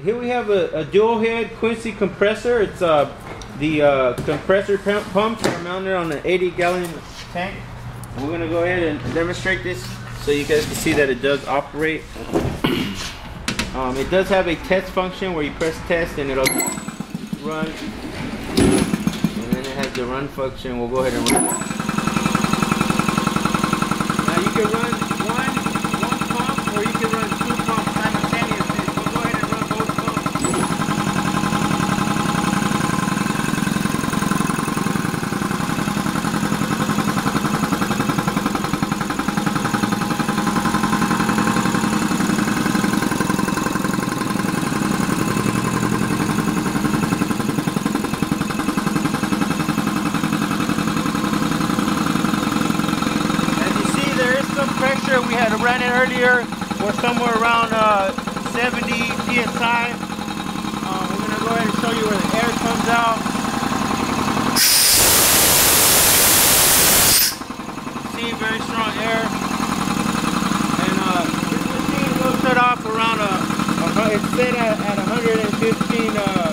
here we have a dual head Quincy compressor. It's the compressor pumps are mounted on an 80-gallon tank. We're gonna go ahead and demonstrate this so you guys can see that it does operate. It does have a test function where you press test and it'll run, and then it has the run function. We'll go ahead and run. Now you can run one pump, or you can run 2 pumps simultaneously. We'll go ahead and run both pumps. Pressure, we had ran it earlier, we're somewhere around 70 psi. We're going to go ahead and show you where the air comes out. See, very strong air. And this machine will set off around it's set at 115